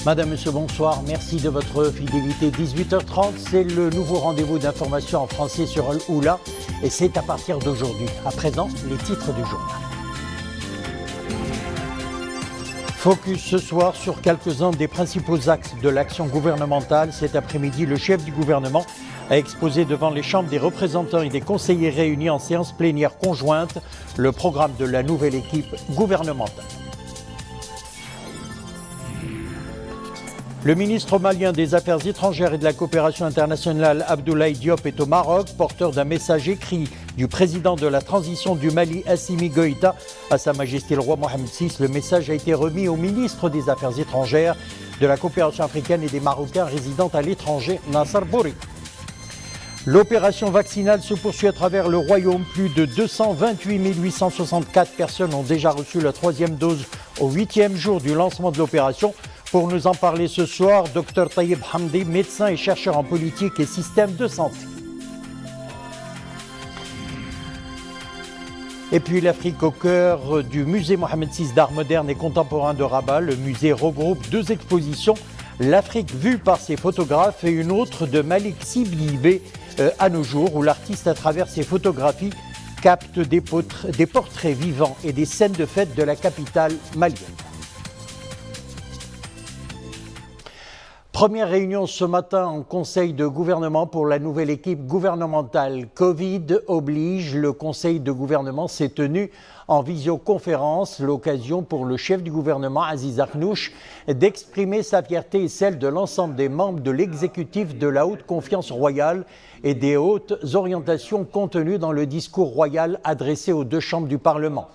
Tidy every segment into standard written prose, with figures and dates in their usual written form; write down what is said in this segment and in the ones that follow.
Madame, Monsieur, bonsoir. Merci de votre fidélité. 18h30, c'est le nouveau rendez-vous d'information en français sur Al-Oula et c'est à partir d'aujourd'hui. À présent, les titres du journal. Focus ce soir sur quelques-uns des principaux axes de l'action gouvernementale. Cet après-midi, le chef du gouvernement a exposé devant les chambres des représentants et des conseillers réunis en séance plénière conjointe le programme de la nouvelle équipe gouvernementale. Le ministre malien des Affaires étrangères et de la coopération internationale, Abdoulaye Diop, est au Maroc, porteur d'un message écrit du président de la transition du Mali, Assimi Goïta, à Sa Majesté le roi Mohamed VI. Le message a été remis au ministre des Affaires étrangères, de la coopération africaine et des Marocains résidant à l'étranger, Nasser Bourri. L'opération vaccinale se poursuit à travers le royaume. Plus de 228 864 personnes ont déjà reçu la troisième dose au 8e jour du lancement de l'opération. Pour nous en parler ce soir, Dr Taïeb Hamdi, médecin et chercheur en politique et système de santé. Et puis l'Afrique au cœur du musée Mohamed VI d'art moderne et contemporain de Rabat. Le musée regroupe deux expositions, l'Afrique vue par ses photographes et une autre de Malik Sidibé à nos jours, où l'artiste à travers ses photographies capte des portraits vivants et des scènes de fête de la capitale malienne. Première réunion ce matin en conseil de gouvernement pour la nouvelle équipe gouvernementale. Covid oblige, le conseil de gouvernement s'est tenu en visioconférence, l'occasion pour le chef du gouvernement, Aziz Akhnouch, d'exprimer sa fierté et celle de l'ensemble des membres de l'exécutif de la haute confiance royale et des hautes orientations contenues dans le discours royal adressé aux deux chambres du Parlement.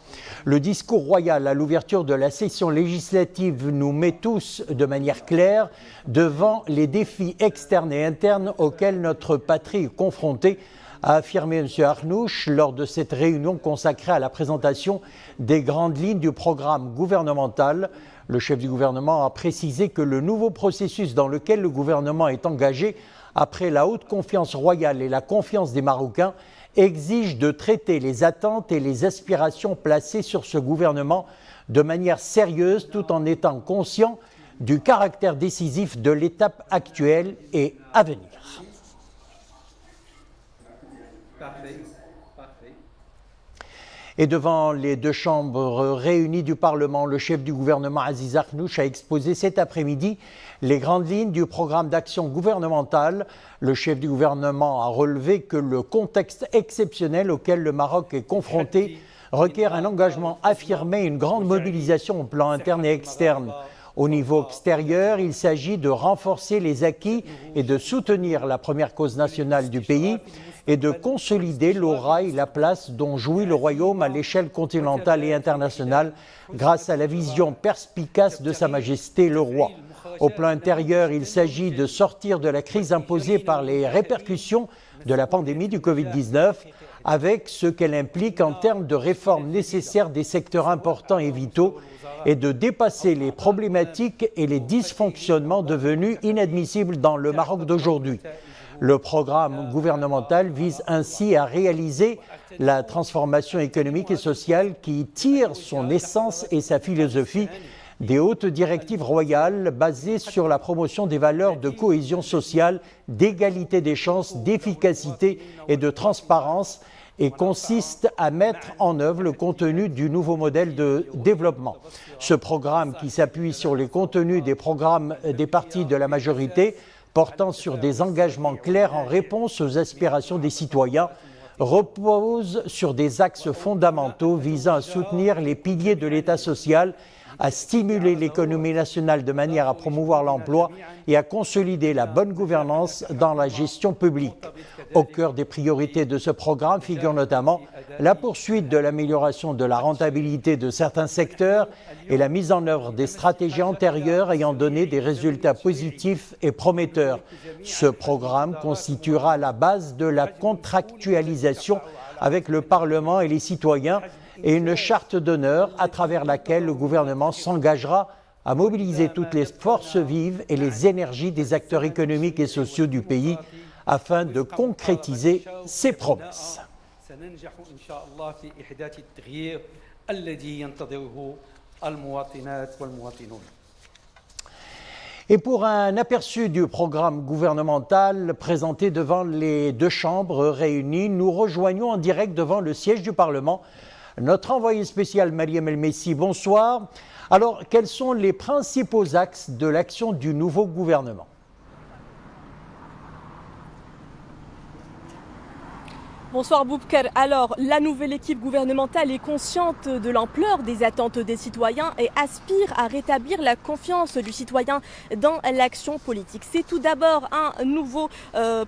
Le discours royal à l'ouverture de la session législative nous met tous de manière claire devant les défis externes et internes auxquels notre patrie est confrontée, a affirmé M. Akhnouch lors de cette réunion consacrée à la présentation des grandes lignes du programme gouvernemental. Le chef du gouvernement a précisé que le nouveau processus dans lequel le gouvernement est engagé après la haute confiance royale et la confiance des Marocains exige de traiter les attentes et les aspirations placées sur ce gouvernement de manière sérieuse tout en étant conscient du caractère décisif de l'étape actuelle et à venir. Et devant les deux chambres réunies du Parlement, le chef du gouvernement Aziz Akhnouch a exposé cet après-midi les grandes lignes du programme d'action gouvernementale. Le chef du gouvernement a relevé que le contexte exceptionnel auquel le Maroc est confronté requiert un engagement affirmé et une grande mobilisation au plan interne et externe. Au niveau extérieur, il s'agit de renforcer les acquis et de soutenir la première cause nationale du pays et de consolider l'aura et la place dont jouit le royaume à l'échelle continentale et internationale grâce à la vision perspicace de Sa Majesté le roi. Au plan intérieur, il s'agit de sortir de la crise imposée par les répercussions de la pandémie du Covid-19 avec ce qu'elle implique en termes de réformes nécessaires des secteurs importants et vitaux et de dépasser les problématiques et les dysfonctionnements devenus inadmissibles dans le Maroc d'aujourd'hui. Le programme gouvernemental vise ainsi à réaliser la transformation économique et sociale qui tire son essence et sa philosophie des hautes directives royales basées sur la promotion des valeurs de cohésion sociale, d'égalité des chances, d'efficacité et de transparence et consiste à mettre en œuvre le contenu du nouveau modèle de développement. Ce programme, qui s'appuie sur les contenus des programmes des partis de la majorité, portant sur des engagements clairs en réponse aux aspirations des citoyens, repose sur des axes fondamentaux visant à soutenir les piliers de l'État social, à stimuler l'économie nationale de manière à promouvoir l'emploi et à consolider la bonne gouvernance dans la gestion publique. Au cœur des priorités de ce programme figure notamment la poursuite de l'amélioration de la rentabilité de certains secteurs et la mise en œuvre des stratégies antérieures ayant donné des résultats positifs et prometteurs. Ce programme constituera la base de la contractualisation avec le Parlement et les citoyens et une charte d'honneur à travers laquelle le gouvernement s'engagera à mobiliser toutes les forces vives et les énergies des acteurs économiques et sociaux du pays afin de concrétiser ses promesses. Et pour un aperçu du programme gouvernemental présenté devant les deux chambres réunies, nous rejoignons en direct devant le siège du Parlement notre envoyé spécial Mariam El Messi. Bonsoir. Alors, quels sont les principaux axes de l'action du nouveau gouvernement ? Bonsoir Boubker. Alors, la nouvelle équipe gouvernementale est consciente de l'ampleur des attentes des citoyens et aspire à rétablir la confiance du citoyen dans l'action politique. C'est tout d'abord un nouveau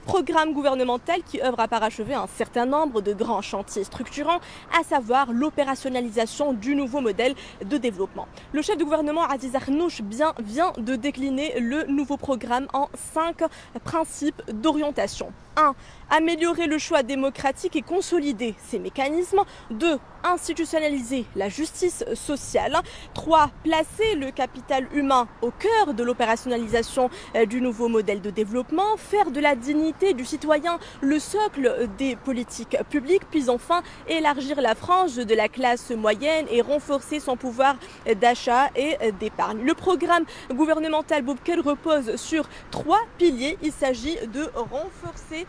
programme gouvernemental qui œuvre à parachever un certain nombre de grands chantiers structurants, à savoir l'opérationnalisation du nouveau modèle de développement. Le chef du gouvernement, Aziz Akhnouch, vient de décliner le nouveau programme en 5 principes d'orientation. 1. Améliorer le choix démocratique et consolider ses mécanismes. 2. Institutionnaliser la justice sociale. 3. Placer le capital humain au cœur de l'opérationnalisation du nouveau modèle de développement. Faire de la dignité du citoyen le socle des politiques publiques. Puis enfin, élargir la frange de la classe moyenne et renforcer son pouvoir d'achat et d'épargne. Le programme gouvernemental Boubkel repose sur 3 piliers. Il s'agit de renforcer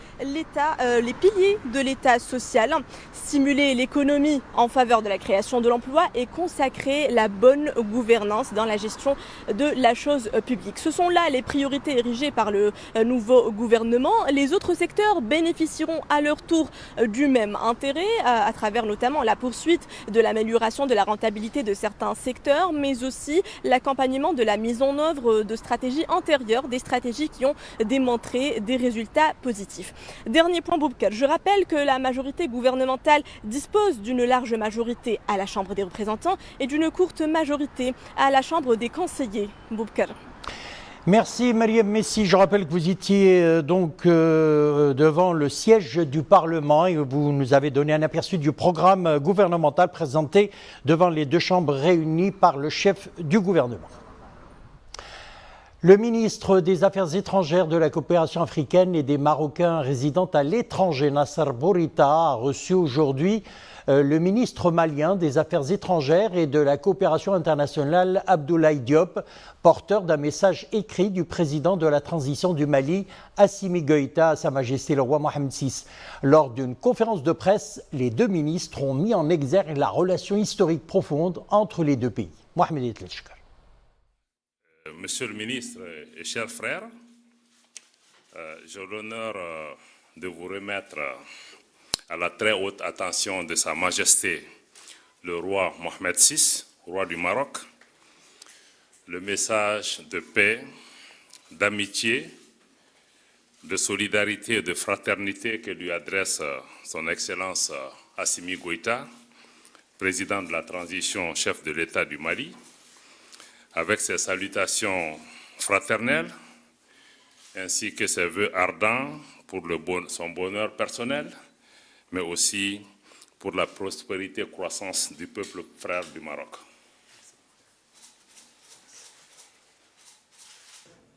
les piliers de l'État social, stimuler l'économie en faveur de la création de l'emploi et consacrer la bonne gouvernance dans la gestion de la chose publique. Ce sont là les priorités érigées par le nouveau gouvernement. Les autres secteurs bénéficieront à leur tour du même intérêt, à travers notamment la poursuite de l'amélioration de la rentabilité de certains secteurs, mais aussi l'accompagnement de la mise en œuvre de stratégies antérieures, des stratégies qui ont démontré des résultats positifs. Dernier point, Boubker. Je rappelle que la majorité gouvernementale dispose d'une large majorité à la Chambre des représentants et d'une courte majorité à la Chambre des conseillers. Boubker. Merci Mariam Messi. Je rappelle que vous étiez devant le siège du Parlement et vous nous avez donné un aperçu du programme gouvernemental présenté devant les deux chambres réunies par le chef du gouvernement. Le ministre des Affaires étrangères, de la coopération africaine et des Marocains résidant à l'étranger, Nasser Bourita, a reçu aujourd'hui le ministre malien des Affaires étrangères et de la coopération internationale, Abdoulaye Diop, porteur d'un message écrit du président de la transition du Mali, Assimi Goïta, à Sa Majesté le roi Mohamed VI. Lors d'une conférence de presse, les deux ministres ont mis en exergue la relation historique profonde entre les deux pays. Mohamed Etlechkar. Monsieur le ministre et chers frères, j'ai l'honneur de vous remettre à la très haute attention de Sa Majesté le roi Mohamed VI, roi du Maroc, le message de paix, d'amitié, de solidarité et de fraternité que lui adresse son Excellence Assimi Goïta, président de la transition, chef de l'État du Mali, avec ses salutations fraternelles, ainsi que ses vœux ardents pour son bonheur personnel, mais aussi pour la prospérité et croissance du peuple frère du Maroc.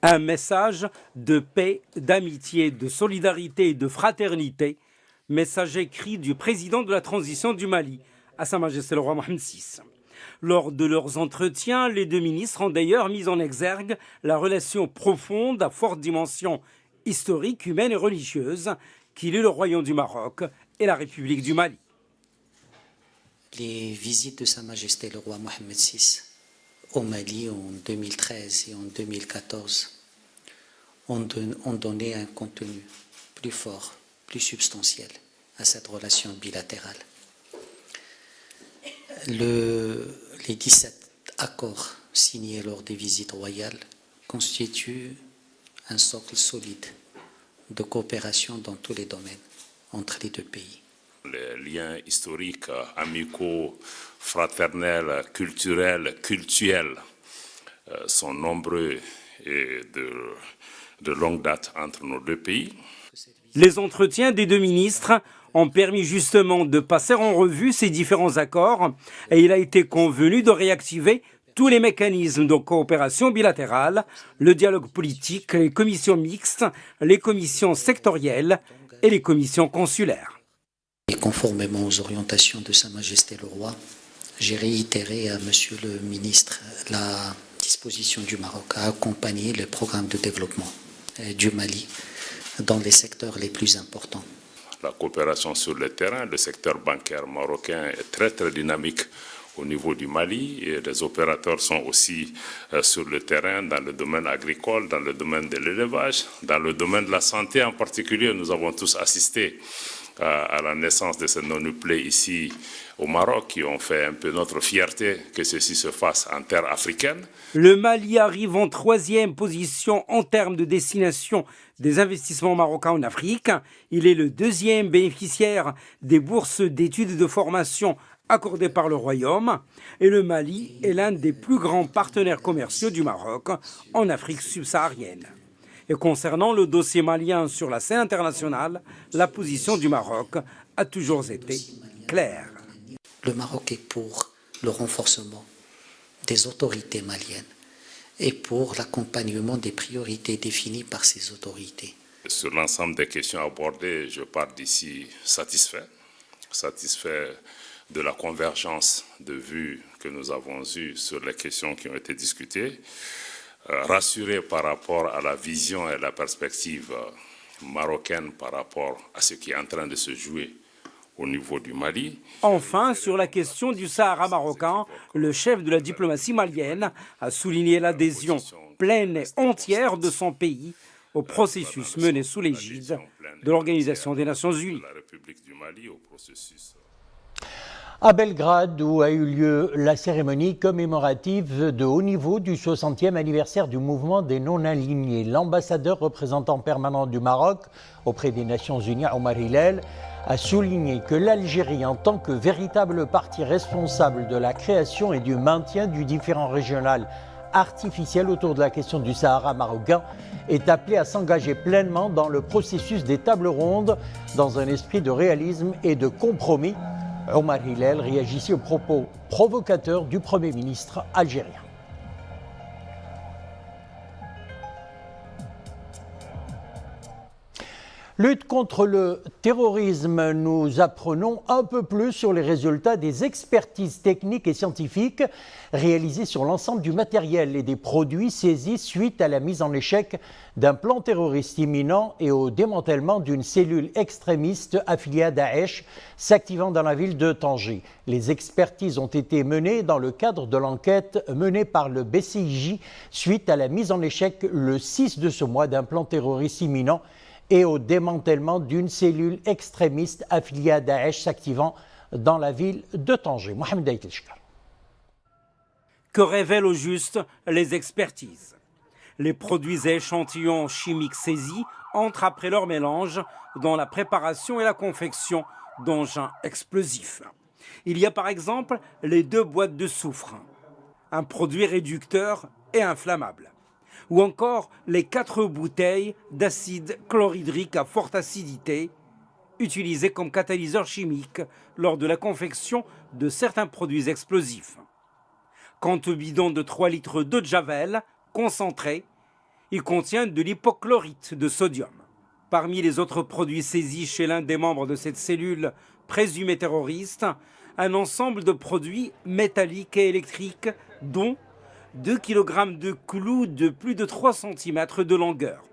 Un message de paix, d'amitié, de solidarité et de fraternité, message écrit du président de la transition du Mali, à Sa Majesté le roi Mohamed VI. Lors de leurs entretiens, les deux ministres ont d'ailleurs mis en exergue la relation profonde à forte dimension historique, humaine et religieuse qui lie le Royaume du Maroc et la République du Mali. Les visites de Sa Majesté le roi Mohamed VI au Mali en 2013 et en 2014 ont donné un contenu plus fort, plus substantiel à cette relation bilatérale. Les 17 accords signés lors des visites royales constituent un socle solide de coopération dans tous les domaines entre les deux pays. Les liens historiques, amicaux, fraternels, culturels, cultuels sont nombreux et de longue date entre nos deux pays. Les entretiens des deux ministres ont permis justement de passer en revue ces différents accords et il a été convenu de réactiver tous les mécanismes de coopération bilatérale, le dialogue politique, les commissions mixtes, les commissions sectorielles et les commissions consulaires. Et conformément aux orientations de Sa Majesté le Roi, j'ai réitéré à Monsieur le ministre la disposition du Maroc à accompagner le programme de développement du Mali dans les secteurs les plus importants. La coopération sur le terrain, le secteur bancaire marocain est très très dynamique au niveau du Mali et les opérateurs sont aussi sur le terrain dans le domaine agricole, dans le domaine de l'élevage, dans le domaine de la santé en particulier. Nous avons tous assisté à la naissance de ces non-nucléaires ici au Maroc qui ont fait un peu notre fierté que ceci se fasse en terre africaine. Le Mali arrive en 3e position en termes de destination des investissements marocains en Afrique. Il est le 2e bénéficiaire des bourses d'études et de formation accordées par le Royaume. Et le Mali est l'un des plus grands partenaires commerciaux du Maroc en Afrique subsaharienne. Et concernant le dossier malien sur la scène internationale, la position du Maroc a toujours été claire. Le Maroc est pour le renforcement des autorités maliennes et pour l'accompagnement des priorités définies par ces autorités. Sur l'ensemble des questions abordées, je pars d'ici satisfait de la convergence de vues que nous avons eue sur les questions qui ont été discutées, rassuré par rapport à la vision et la perspective marocaine par rapport à ce qui est en train de se jouer au niveau du Mali. Enfin, sur la question du Sahara marocain, le chef de la diplomatie malienne a souligné l'adhésion pleine et entière de son pays au processus mené sous l'égide de l'Organisation des Nations Unies. À Belgrade, où a eu lieu la cérémonie commémorative de haut niveau du 60e anniversaire du mouvement des non-alignés, l'ambassadeur représentant permanent du Maroc auprès des Nations Unies, Omar Hillel, a souligné que l'Algérie, en tant que véritable partie responsable de la création et du maintien du différend régional artificiel autour de la question du Sahara marocain, est appelée à s'engager pleinement dans le processus des tables rondes dans un esprit de réalisme et de compromis. Omar Hillel réagissait aux propos provocateurs du Premier ministre algérien. Lutte contre le terrorisme, nous apprenons un peu plus sur les résultats des expertises techniques et scientifiques réalisées sur l'ensemble du matériel et des produits saisis suite à la mise en échec d'un plan terroriste imminent et au démantèlement d'une cellule extrémiste affiliée à Daesh s'activant dans la ville de Tanger. Les expertises ont été menées dans le cadre de l'enquête menée par le BCIJ suite à la mise en échec le 6 de ce mois d'un plan terroriste imminent et au démantèlement d'une cellule extrémiste affiliée à Daesh s'activant dans la ville de Tanger. Mohamed Aïtelchkar. Que révèlent au juste les expertises? Les produits et échantillons chimiques saisis entrent après leur mélange dans la préparation et la confection d'engins explosifs. Il y a par exemple les 2 boîtes de soufre, un produit réducteur et inflammable, ou encore les 4 bouteilles d'acide chlorhydrique à forte acidité utilisées comme catalyseur chimique lors de la confection de certains produits explosifs. Quant au bidon de 3 litres d'eau de javel concentré, il contient de l'hypochlorite de sodium. Parmi les autres produits saisis chez l'un des membres de cette cellule présumée terroriste, un ensemble de produits métalliques et électriques, dont 2 kg de clous de plus de 3 cm de longueur.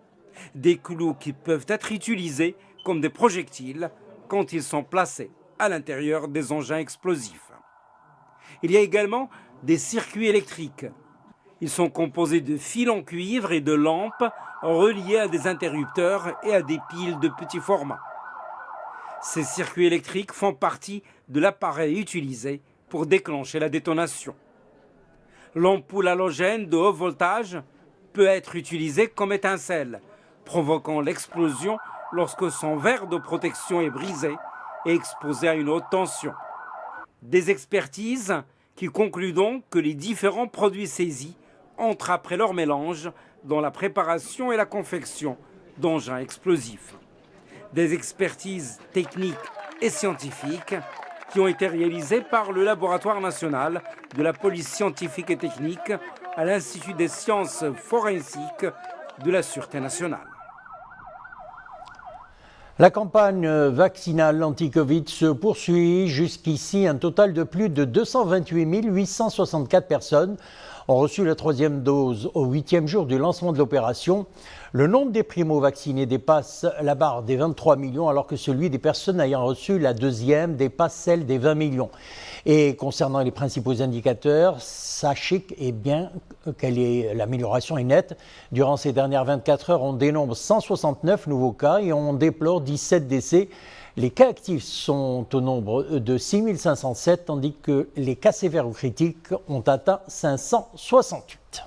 Des clous qui peuvent être utilisés comme des projectiles quand ils sont placés à l'intérieur des engins explosifs. Il y a également des circuits électriques. Ils sont composés de fils en cuivre et de lampes reliés à des interrupteurs et à des piles de petit format. Ces circuits électriques font partie de l'appareil utilisé pour déclencher la détonation. L'ampoule halogène de haut voltage peut être utilisée comme étincelle, provoquant l'explosion lorsque son verre de protection est brisé et exposé à une haute tension. Des expertises qui concluent donc que les différents produits saisis entrent après leur mélange dans la préparation et la confection d'engins explosifs. Des expertises techniques et scientifiques qui ont été réalisées par le Laboratoire national de la police scientifique et technique à l'Institut des sciences forensiques de la Sûreté nationale. La campagne vaccinale anti-Covid se poursuit. Jusqu'ici, un total de plus de 228 864 personnes ont reçu la 3e dose au 8e jour du lancement de l'opération. Le nombre des primo-vaccinés dépasse la barre des 23 millions, alors que celui des personnes ayant reçu la 2e dépasse celle des 20 millions. Et concernant les principaux indicateurs, sachez que l'amélioration est nette. Durant ces dernières 24 heures, on dénombre 169 nouveaux cas et on déplore 17 décès. Les cas actifs sont au nombre de 6507, tandis que les cas sévères ou critiques ont atteint 568.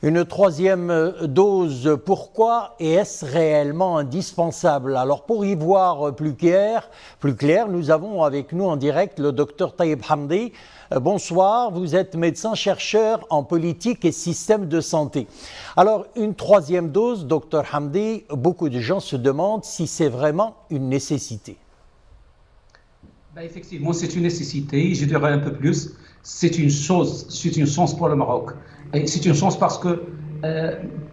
Une 3e dose, pourquoi et est-ce réellement indispensable? Alors pour y voir plus clair, nous avons avec nous en direct le docteur Taïeb Hamdi. Bonsoir, vous êtes médecin-chercheur en politique et système de santé. Alors une 3e dose, docteur Hamdi, beaucoup de gens se demandent si c'est vraiment une nécessité. Effectivement, c'est une nécessité, je dirais un peu plus, c'est une chance pour le Maroc. Et c'est une chance parce que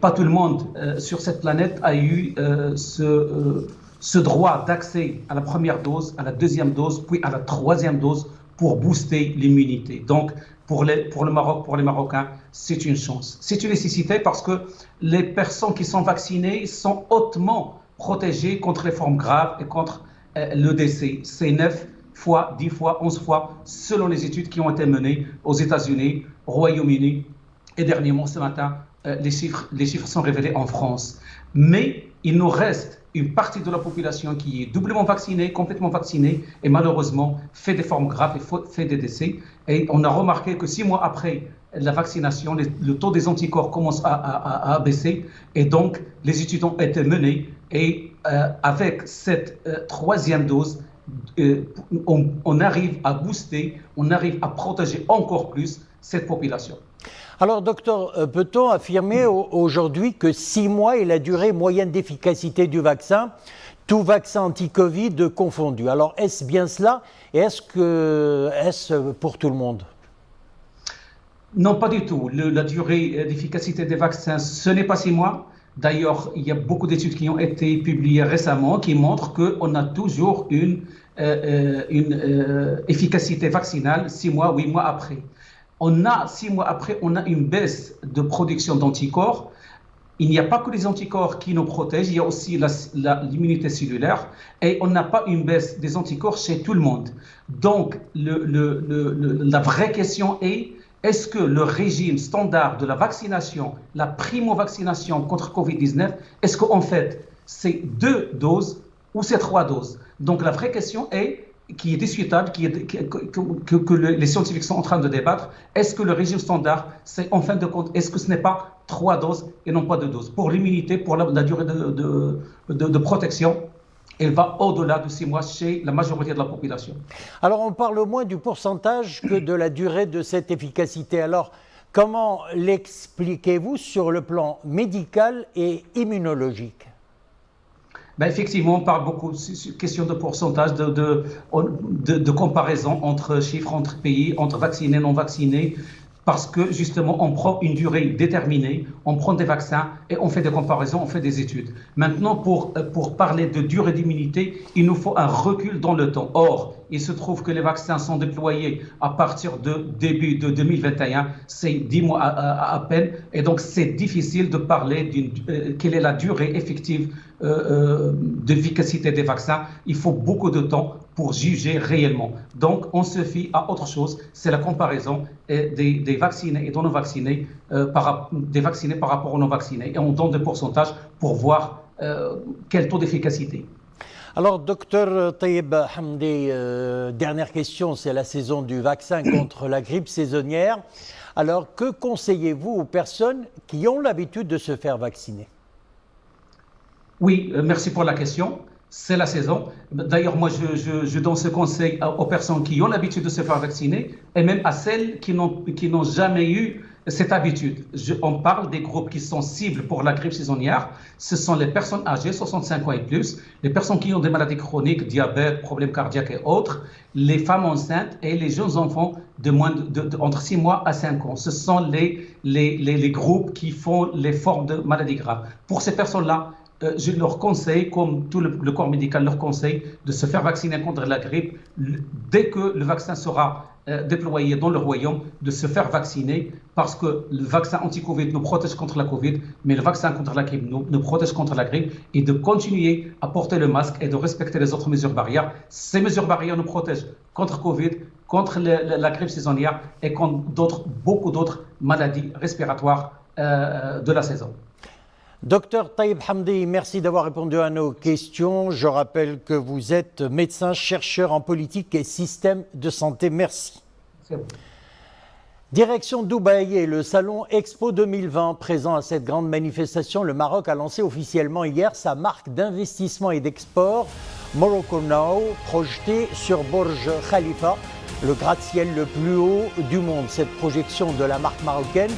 pas tout le monde sur cette planète a eu ce droit d'accès à la première dose, à la 2e dose, puis à la 3e dose pour booster l'immunité. Donc, pour le Maroc, pour les Marocains, c'est une chance. C'est une nécessité parce que les personnes qui sont vaccinées sont hautement protégées contre les formes graves et contre le décès. C'est 9 fois, 10 fois, 11 fois, selon les études qui ont été menées aux États-Unis, au Royaume-Uni. Et dernièrement, ce matin, les chiffres sont révélés en France. Mais il nous reste une partie de la population qui est doublement vaccinée, complètement vaccinée, et malheureusement fait des formes graves et fait des décès. Et on a remarqué que 6 mois après la vaccination, le taux des anticorps commence à baisser. Et donc, les études ont été menées. Et avec cette 3e dose, on arrive à booster, on arrive à protéger encore plus cette population. Alors, docteur, peut-on affirmer aujourd'hui que 6 mois est la durée moyenne d'efficacité du vaccin, tout vaccin anti-Covid confondu? Alors, est-ce bien cela et est-ce pour tout le monde? Non, pas du tout. La durée d'efficacité des vaccins, ce n'est pas 6 mois. D'ailleurs, il y a beaucoup d'études qui ont été publiées récemment qui montrent qu'on a toujours une efficacité vaccinale 6 mois, 8 mois après. 6 mois après, on a une baisse de production d'anticorps. Il n'y a pas que les anticorps qui nous protègent, il y a aussi l'immunité cellulaire et on n'a pas une baisse des anticorps chez tout le monde. Donc, la vraie question est-ce que le régime standard de la vaccination, la primo-vaccination contre Covid-19, est-ce qu'en fait, c'est 2 doses ou c'est 3 doses? Donc, la vraie question qui est discutable, que les scientifiques sont en train de débattre, est-ce que le régime standard, c'est en fin de compte, est-ce que ce n'est pas 3 doses et non pas 2 doses? Pour l'immunité, pour la durée de protection, elle va au-delà de 6 mois chez la majorité de la population. Alors, on parle moins du pourcentage que de la durée de cette efficacité. Alors, comment l'expliquez-vous sur le plan médical et immunologique? Effectivement, on parle beaucoup de question de pourcentage, de comparaison entre chiffres, entre pays, entre vaccinés et non vaccinés, parce que justement, on prend une durée déterminée, on prend des vaccins et on fait des comparaisons, on fait des études. Maintenant, pour parler de durée d'immunité, il nous faut un recul dans le temps. Or, il se trouve que les vaccins sont déployés à partir de début de 2021, c'est 10 mois à peine, et donc c'est difficile de parler quelle est la durée effective d'efficacité des vaccins. Il faut beaucoup de temps pour juger réellement. Donc, on se fie à autre chose, c'est la comparaison des vaccinés et des non-vaccinés, des vaccinés par rapport aux non-vaccinés. Et on donne des pourcentages pour voir quel taux d'efficacité. Alors, docteur Taïeb Hamdi, dernière question, c'est la saison du vaccin contre la grippe saisonnière. Alors, que conseillez-vous aux personnes qui ont l'habitude de se faire vacciner? Oui, merci pour la question. C'est la saison. D'ailleurs, moi, je donne ce conseil aux personnes qui ont l'habitude de se faire vacciner et même à celles qui n'ont jamais eu cette habitude. On parle des groupes qui sont cibles pour la grippe saisonnière. Ce sont les personnes âgées, 65 ans et plus, les personnes qui ont des maladies chroniques, diabète, problèmes cardiaques et autres, les femmes enceintes et les jeunes enfants entre 6 mois à 5 ans. Ce sont les groupes qui font les formes de maladies graves. Pour ces personnes-là, je leur conseille, comme tout le corps médical leur conseille, de se faire vacciner contre la grippe dès que le vaccin sera déployés dans le royaume de se faire vacciner parce que le vaccin anti-Covid nous protège contre la Covid, mais le vaccin contre la grippe nous protège contre la grippe, et de continuer à porter le masque et de respecter les autres mesures barrières. Ces mesures barrières nous protègent contre Covid, contre la grippe saisonnière et contre beaucoup d'autres maladies respiratoires de la saison. Docteur Taïb Hamdi, merci d'avoir répondu à nos questions. Je rappelle que vous êtes médecin, chercheur en politique et système de santé. Merci. Direction Dubaï et le salon Expo 2020. Présent à cette grande manifestation, le Maroc a lancé officiellement hier sa marque d'investissement et d'export Morocco Now, projetée sur Burj Khalifa, le gratte-ciel le plus haut du monde. Cette projection de la marque marocaine,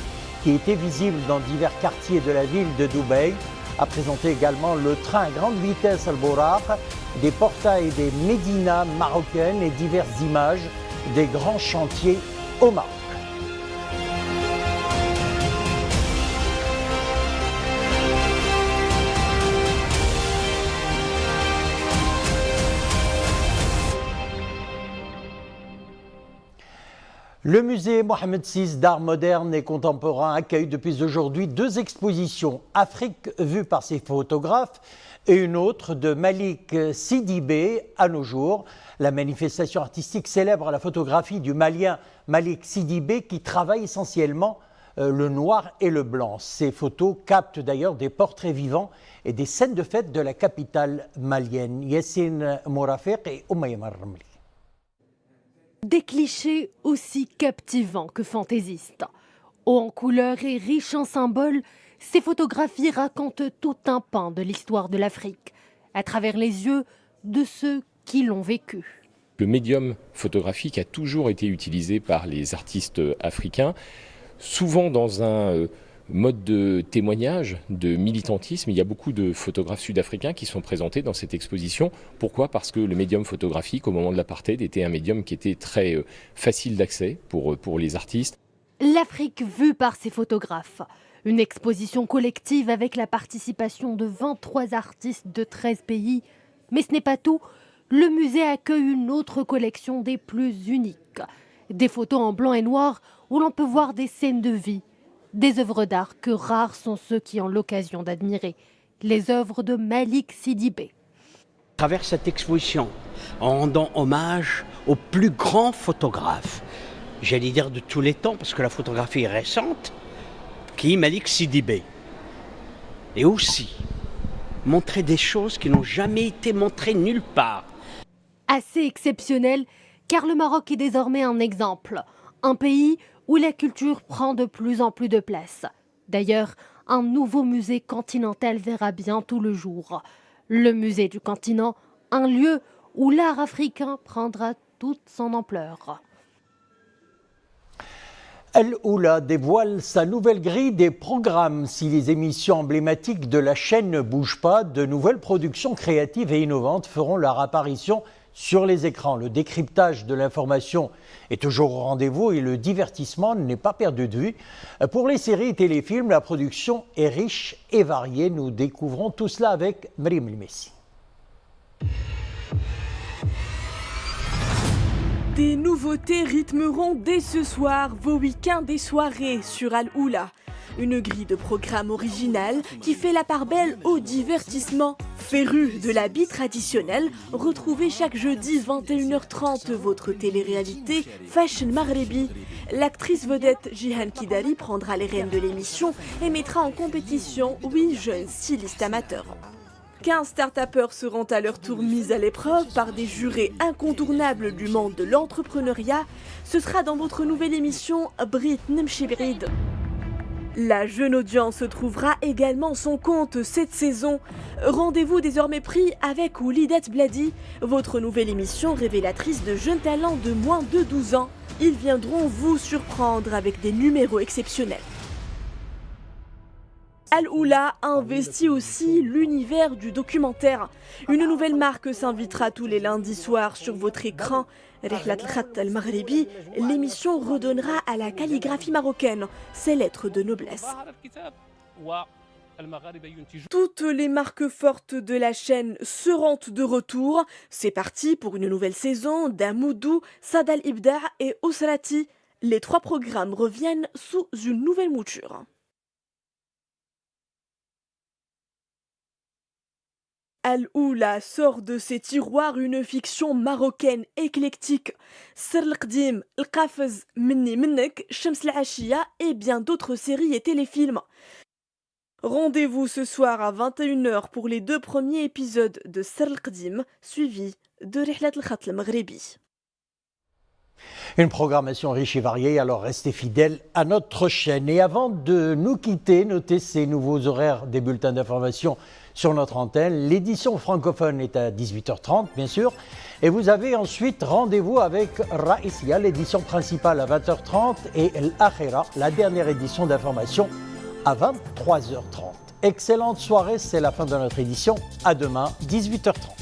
qui était visible dans divers quartiers de la ville de Dubaï, a présenté également le train à grande vitesse Al-Buraq, des portails des médinas marocaines et diverses images des grands chantiers au Maroc. Le musée Mohamed VI d'art moderne et contemporain accueille depuis aujourd'hui 2 expositions. Afrique vue par ses photographes et une autre de Malik Sidibé à nos jours. La manifestation artistique célèbre la photographie du Malien Malik Sidibé qui travaille essentiellement le noir et le blanc. Ces photos captent d'ailleurs des portraits vivants et des scènes de fête de la capitale malienne. Yassine Mourafiq et Oumaima Ramli. Des clichés aussi captivants que fantaisistes. Haut en couleurs et riches en symboles, ces photographies racontent tout un pan de l'histoire de l'Afrique, à travers les yeux de ceux qui l'ont vécu. Le médium photographique a toujours été utilisé par les artistes africains, souvent dans un mode de témoignage, de militantisme. Il y a beaucoup de photographes sud-africains qui sont présentés dans cette exposition. Pourquoi ? Parce que le médium photographique, au moment de l'apartheid, était un médium qui était très facile d'accès pour les artistes. L'Afrique vue par ses photographes. Une exposition collective avec la participation de 23 artistes de 13 pays. Mais ce n'est pas tout. Le musée accueille une autre collection des plus uniques. Des photos en blanc et noir où l'on peut voir des scènes de vie. Des œuvres d'art que rares sont ceux qui ont l'occasion d'admirer. Les œuvres de Malik Sidibé. À travers cette exposition, en rendant hommage aux plus grands photographes, j'allais dire de tous les temps, parce que la photographie est récente, qui est Malik Sidibé. Et aussi, montrer des choses qui n'ont jamais été montrées nulle part. Assez exceptionnel, car le Maroc est désormais un exemple. Un pays où la culture prend de plus en plus de place. D'ailleurs, un nouveau musée continental verra bientôt le jour. Le musée du continent, un lieu où l'art africain prendra toute son ampleur. Al Oula dévoile sa nouvelle grille des programmes. Si les émissions emblématiques de la chaîne ne bougent pas, de nouvelles productions créatives et innovantes feront leur apparition sur les écrans. Le décryptage de l'information est toujours au rendez-vous et le divertissement n'est pas perdu de vue. Pour les séries et téléfilms, la production est riche et variée. Nous découvrons tout cela avec Mrim El Messi. Des nouveautés rythmeront dès ce soir vos week-ends et soirées sur Al Oula. Une grille de programme originale qui fait la part belle au divertissement. Féru de l'habit traditionnel, retrouvez chaque jeudi 21h30 votre télé-réalité Fashion Maghrebi. L'actrice vedette Jihan Kidari prendra les rênes de l'émission et mettra en compétition 8 jeunes stylistes amateurs. 15 start-upers seront à leur tour mis à l'épreuve par des jurés incontournables du monde de l'entrepreneuriat. Ce sera dans votre nouvelle émission Brit Nemchibrid. La jeune audience trouvera également son compte cette saison. Rendez-vous désormais pris avec Oulidat Bladi, votre nouvelle émission révélatrice de jeunes talents de moins de 12 ans. Ils viendront vous surprendre avec des numéros exceptionnels. Al Oula investit aussi l'univers du documentaire. Une nouvelle marque s'invitera tous les lundis soirs sur votre écran. Rihlat al-Khat al-Maghribi, l'émission redonnera à la calligraphie marocaine ses lettres de noblesse. Toutes les marques fortes de la chaîne seront de retour. C'est parti pour une nouvelle saison d'Amoudou, Sad al-Ibda et Osrati. Les 3 programmes reviennent sous une nouvelle mouture. Al-Oula sort de ses tiroirs une fiction marocaine éclectique. Sir al-Qdim, Al-Qafez, Minni Minnek, Shams al-Ashiya et bien d'autres séries et téléfilms. Rendez-vous ce soir à 21h pour les 2 premiers épisodes de Sir al-Qdim, suivis de Rihlat al-Khat al-Maghribi. Une programmation riche et variée, alors restez fidèles à notre chaîne. Et avant de nous quitter, notez ces nouveaux horaires des bulletins d'information sur notre antenne. L'édition francophone est à 18h30, bien sûr. Et vous avez ensuite rendez-vous avec Raïsia, l'édition principale à 20h30 et l'Akhira, la dernière édition d'information à 23h30. Excellente soirée, c'est la fin de notre édition. À demain, 18h30.